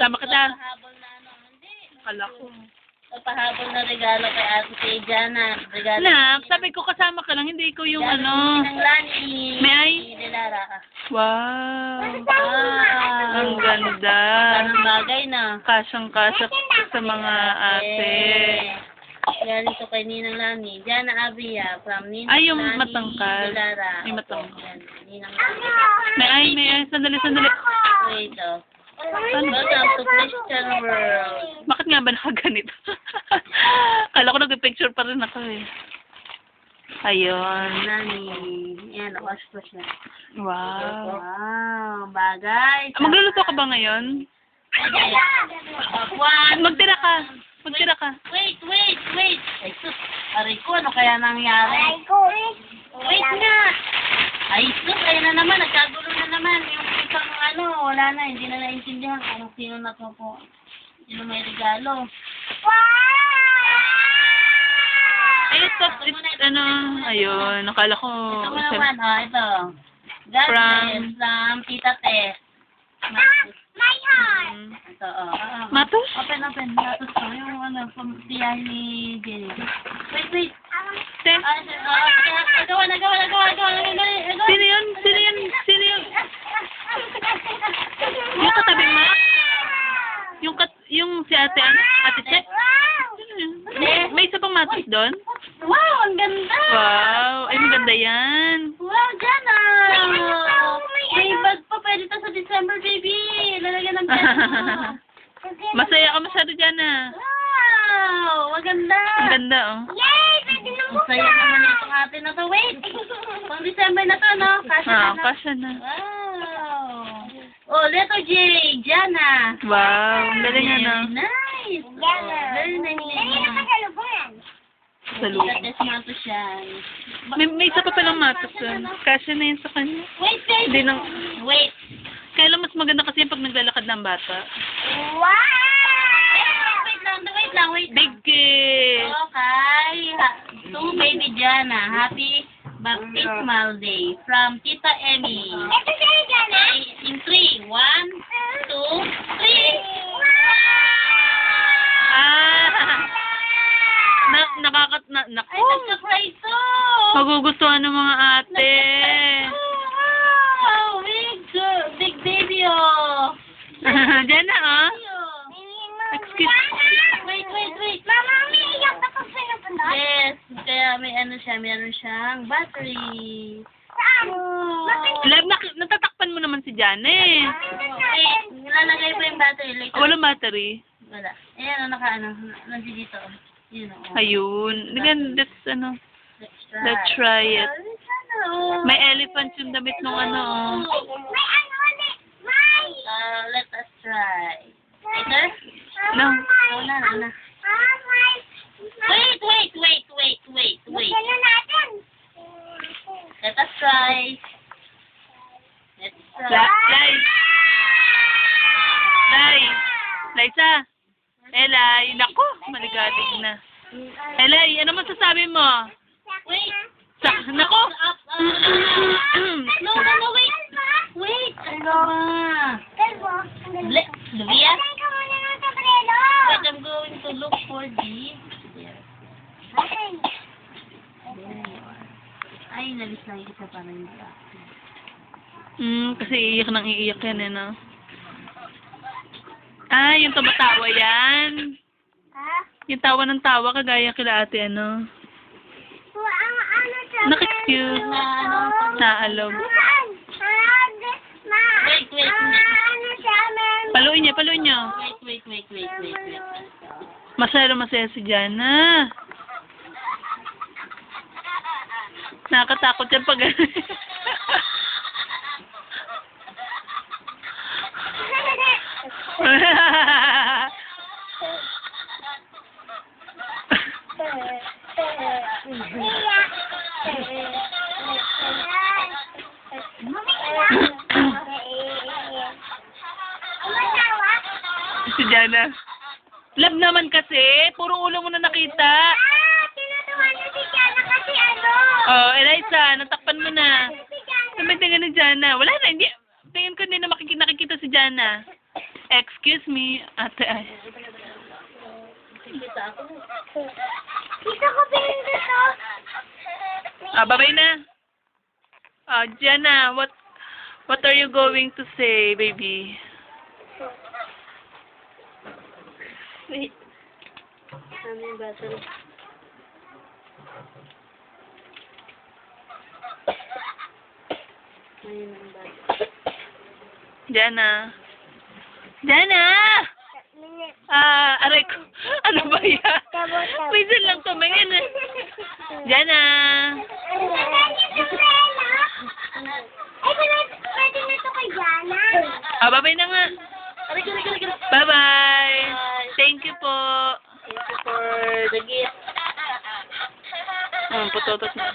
Isama kita. Pahabol na ano, hindi. Akala ko. Pahabol na regalo kay Ate kay Jana. Regalo. Nak, sabi ko kasama ka lang, hindi ko yung ano. Ng Lani. May ay? Delara. Wow. Wow. Ang ganda. Anong bagay na. Kasyang-kasya sa mga ate. Galing to kay Ninang Lani. Jana Abia from Ninang Ay, yung Lani. matangkad. Delara. Yung matangkad. Yan, Ninang Lani. May ay. Sandali. Wait, oh. Welcome to Christian World. Bakit nga ba nakaganito? Kala ko nag-picture pa rin ako eh. Ayun. Nani. Yan, wash ko siya. Wow. Wow, bagay. Magluluto ka ba ngayon? One. Magtira ka. Wait. Ay, sus. Aray ko, ano kaya nangyari? Wait nga. Ay, sus. Ayun na naman. Nagkagulo na naman. Yung isang ano, wala na. Hindi na naintindihan kung sino na to po. Sino may regalo. Ito, ano, ayun. Nakala ko. Ito mo naman, ito. God from Tita Tess. Ito, Matos? Open. Matos to. Yung ano, pamtiyahin ni Jenny. Wait. Te? Nagawa. Sino yun? Yung katabi mo? Yung si ate, ano? Ate Che? May isa pang matos doon? Wow, ang ganda! Wow. Ay, maganda yan. Wow, Jana! May bag pa. Pwede to sa December, baby. Lalagyan ng pera mo. Masaya ka masyado dyan ah. Wow! Maganda! Ang ganda oh. Yay! Pwede na mo. Masaya naman itong atin na to. Wait! Pang December na to, no? Kasya na. Wow! Oh, letter J. Jana. Wow. Ang galing ano. Nice. Very nice. Sa loob. Test matos yan. May isa pa palang matos doon. Kasya na yun sa kanya. Wait. Hindi nang... Wait. Kaya lang mas maganda kasi yung pag naglalakad ng bata. Wait lang. Big kiss! Okay. To baby Jana. Happy Baptismal Day from Tita Emmy. Okay, in 3. 1, 2, 3. Naku! Ay, nagka-cry to! Magugustuhan ng mga ate. Wow! Big baby, oh! Diyan na, oh. Excuse Wait. Mama, umiiyak na pag pinapanda? Yes, kaya may ano siya, meron siyang battery. Saan? Lab, natatakpan mo naman si Jana eh. Wait, nilalagay pa yung battery. Like, Walang battery. wala. Ayan, nakaano, nandito. Yun, oh. Ayun. Let's Let's try it. Hello. May elephant yung damit nung ano. Let us try. Later? No. Una. Wait. Let us try. Liza. Elay. Naku, maligalig na. Elay, ano masasabi mo? Wait. Naku! No, wait. Wait. Ano ba? Luvia? Wait, I'm going to look for the... Ay, nalis na yung isa pa rin. Kasi iiyak nang iiyak yan eh, no? Ah, yung tumatawa yan. Yung tawa ng tawa, kagaya kila ate, ano? Nakik-cute. Naalog. Wait. Paluin niyo. Wait. Masaya si Jana. Nakakatakot yan pag... Si Jana. Love naman kasi. Puro ulo mo na nakita. Tinutuwa niya si Jana kasi ano? Oh, Eliza, natakpan mo na. Si Jana. Sabi tingnan ni Jana. Wala na, hindi. Tingin ko hindi na nakikita si Jana. Excuse me, ate. Ay. Kita ako. Dito ko pinindot to. Babay na. Jenna, what are you going to say, baby? Wait. Ano yung battle? Ayun ang battle. Jenna. Jenna! Aray ko. Ano ba yan? Pwede lang tumingin eh. Jenna! Ay, pwede na to kay Jana. Babay na nga. Aray ko. Bye-bye. Thank you po. Thank you for the gift. Putotot na.